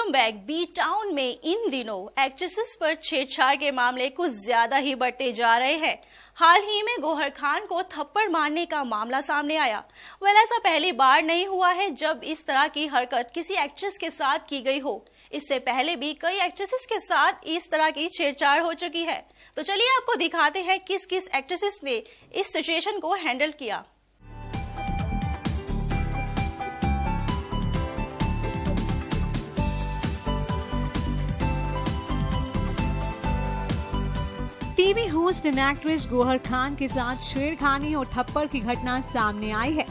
Comeback B town में इन दिनों actresses पर छेड़छाड़ के मामले कुछ ज्यादा ही बढ़ते जा रहे हैं। हाल ही में गौहर खान को थप्पड़ मारने का मामला सामने आया। ऐसा पहली बार नहीं हुआ है जब इस तरह की हरकत किसी एक्ट्रेस के साथ की गई हो। इससे पहले भी कई एक्ट्रेसेस के साथ इस तरह की छेड़छाड़ हो चुकी है। तो चलिए आपको दिखाते हैं किस किस एक्ट्रेसेस ने इस सिचुएशन को हैंडल किया। TV host and actress Gauhar Khan के साथ छेड़खानी और थप्पड़ की घटना सामने आई है।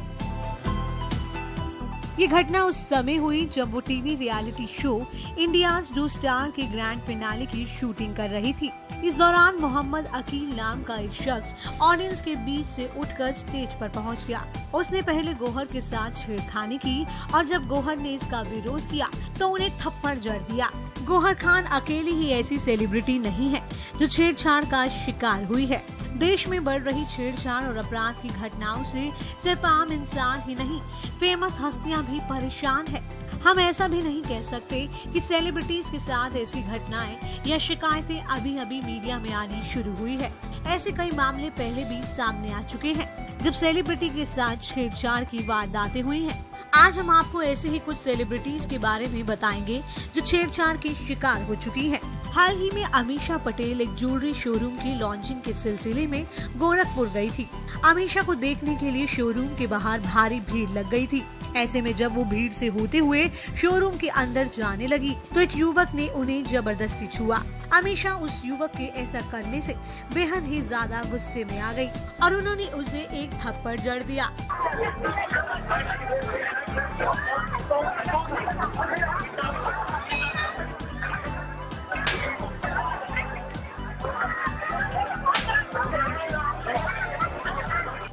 ये घटना उस समय हुई जब वो TV reality show India's do star के ग्रैंड फिनाले की शूटिंग कर रही थी। इस दौरान मोहम्मद अकील नाम का एक शख्स ऑडियंस के बीच से उठकर स्टेज पर पहुंच गया। उसने पहले गौहर के साथ छेड़खानी की और जब गौहर ने इसका विरोध किया तो उन्हें थप्पड़ जड़ दिया। गौहर खान अकेली ही ऐसी सेलिब्रिटी नहीं है जो छेड़छाड़ का शिकार हुई है। देश में बढ़ रही छेड़छाड़ और अपराध की घटनाओं से सिर्फ आम इंसान ही नहीं, फेमस हस्तियां भी परेशान है। हम ऐसा भी नहीं कह सकते कि सेलिब्रिटीज के साथ ऐसी घटनाएं या शिकायतें अभी अभी मीडिया में आनी शुरू हुई है। ऐसे कई मामले पहले भी सामने आ चुके हैं जब सेलिब्रिटी के साथ छेड़छाड़ की वारदातें हुई हैं। आज हम आपको ऐसे ही कुछ सेलिब्रिटीज के बारे में बताएंगे जो छेड़छाड़ की शिकार हो चुकी हैं। हाल ही में अमीषा पटेल एक ज्वेलरी शोरूम की लॉन्चिंग के सिलसिले में गोरखपुर गई थी। अमीषा को देखने के लिए शोरूम के बाहर भारी भीड़ लग गई थी। ऐसे में जब वो भीड़ से होते हुए शोरूम के अंदर जाने लगी तो एक युवक ने उन्हें जबरदस्ती छुआ। अमीषा उस युवक के ऐसा करने से बेहद ही ज्यादा गुस्से में आ गई और उन्होंने उसे एक थप्पड़ जड़ दिया।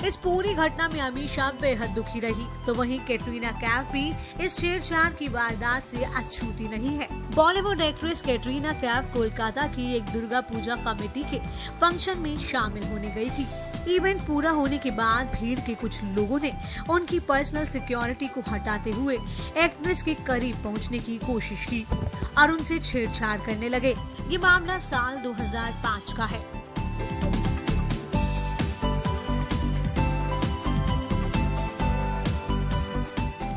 इस पूरी घटना में अमीषा बेहद दुखी रही। तो वहीं कैटरीना कैफ भी इस छेड़छाड़ की वारदात से अछूती नहीं है। बॉलीवुड एक्ट्रेस कैटरीना कैफ कोलकाता की एक दुर्गा पूजा कमेटी के फंक्शन में शामिल होने गई थी। इवेंट पूरा होने के बाद भीड़ के कुछ लोगों ने उनकी पर्सनल सिक्योरिटी को हटाते हुए एक्ट्रेस के करीब पहुंचने की कोशिश की और उनसे छेड़छाड़ करने लगे। ये मामला साल 2005 का है।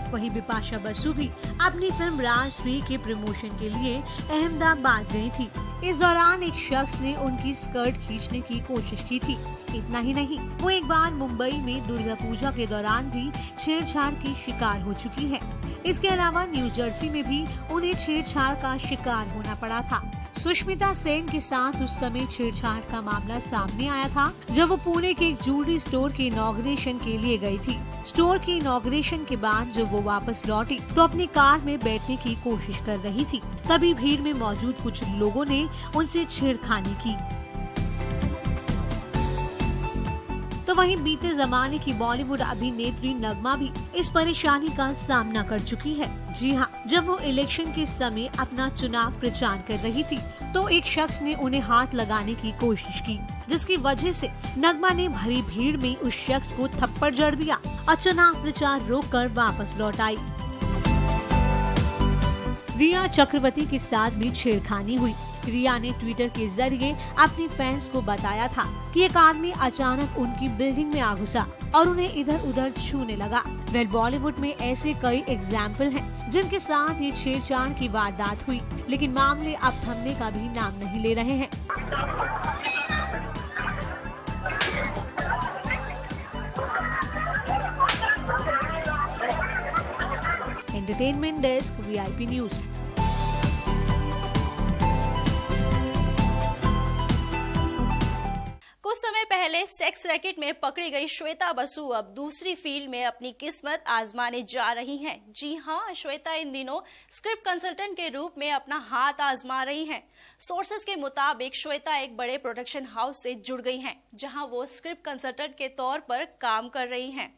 वहीं बिपाशा बसु भी अपनी फिल्म राजश्री के प्रमोशन के लिए अहमदाबाद गई थी। इस दौरान एक शख्स ने उनकी स्कर्ट खींचने की कोशिश की थी। इतना ही नहीं, वो एक बार मुंबई में दुर्गा पूजा के दौरान भी छेड़छाड़ की शिकार हो चुकी है। इसके अलावा न्यू जर्सी में भी उन्हें छेड़छाड़ का शिकार होना पड़ा था। सुष्मिता सेन के साथ उस समय छेड़छाड़ का मामला सामने आया था जब वो पुणे के एक ज्वेलरी स्टोर के इनॉग्रेशन के लिए गई थी। स्टोर के इनॉग्रेशन के बाद जब वो वापस लौटी तो अपनी कार में बैठने की कोशिश कर रही थी। तभी भीड़ में मौजूद कुछ लोगों ने उनसे छेड़खानी की। तो वहीं बीते जमाने की बॉलीवुड अभिनेत्री नगमा भी इस परेशानी का सामना कर चुकी है। जी हाँ, जब वो इलेक्शन के समय अपना चुनाव प्रचार कर रही थी तो एक शख्स ने उन्हें हाथ लगाने की कोशिश की, जिसकी वजह से नगमा ने भरी भीड़ में उस शख्स को थप्पड़ जड़ दिया और चुनाव प्रचार रोककर वापस लौट आई। रिया चक्रवर्ती के साथ भी छेड़खानी हुई। रिया ने ट्विटर के जरिए अपने फैंस को बताया था कि एक आदमी अचानक उनकी बिल्डिंग में आ घुसा और उन्हें इधर उधर छूने लगा। बॉलीवुड में ऐसे कई एग्जाम्पल हैं जिनके साथ ये छेड़छाड़ की वारदात हुई, लेकिन मामले अब थमने का भी नाम नहीं ले रहे हैं। Entertainment desk, VIP news. कुछ समय पहले सेक्स रैकेट में पकड़ी गई श्वेता बसु अब दूसरी फील्ड में अपनी किस्मत आजमाने जा रही हैं। जी हां, श्वेता इन दिनों स्क्रिप्ट कंसल्टेंट के रूप में अपना हाथ आजमा रही हैं। सोर्सेस के मुताबिक श्वेता एक बड़े प्रोडक्शन हाउस से जुड़ गई हैं, जहां वो स्क्रिप्ट कंसल्टेंट के तौर पर काम कर रही हैं।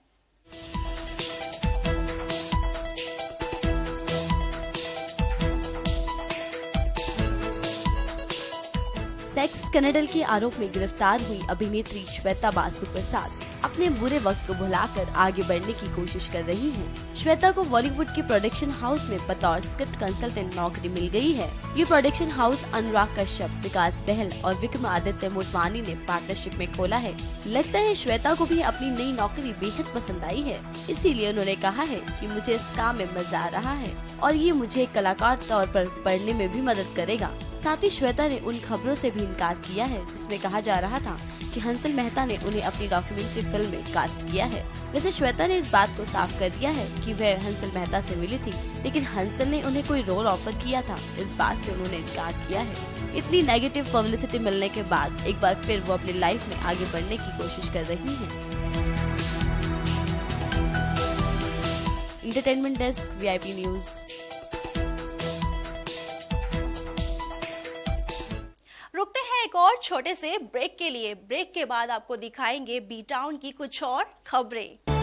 सेक्स स्कैंडल के आरोप में गिरफ्तार हुई अभिनेत्री श्वेता बासु प्रसाद अपने बुरे वक्त को भुलाकर आगे बढ़ने की कोशिश कर रही हैं। श्वेता को बॉलीवुड के प्रोडक्शन हाउस में बतौर स्क्रिप्ट कंसल्टेंट नौकरी मिल गई है। ये प्रोडक्शन हाउस अनुराग कश्यप, विकास बहल और विक्रमादित्य मोटवानी ने पार्टनरशिप में खोला है। लगता है श्वेता को भी अपनी नई नौकरी बेहद पसंद आई है, इसीलिए उन्होंने कहा है कि मुझे इस काम में मजा आ रहा है और ये मुझे एक कलाकार तौर पर पढ़ने में भी मदद करेगा। साथ ही श्वेता ने उन खबरों से भी इनकार किया है जिसमें कहा जा रहा था कि हंसल मेहता ने उन्हें अपनी डॉक्यूमेंट्री फिल्म में कास्ट किया है। वैसे श्वेता ने इस बात को साफ कर दिया है कि वह हंसल मेहता से मिली थी, लेकिन हंसल ने उन्हें कोई रोल ऑफर किया था, इस बात से उन्होंने इनकार किया है। इतनी नेगेटिव पब्लिसिटी मिलने के बाद एक बार फिर वो अपनी लाइफ में आगे बढ़ने की कोशिश कर रही है। Entertainment desk, VIP news. रुकते हैं एक और छोटे से ब्रेक के लिए। ब्रेक के बाद आपको दिखाएंगे बी टाउन की कुछ और खबरें।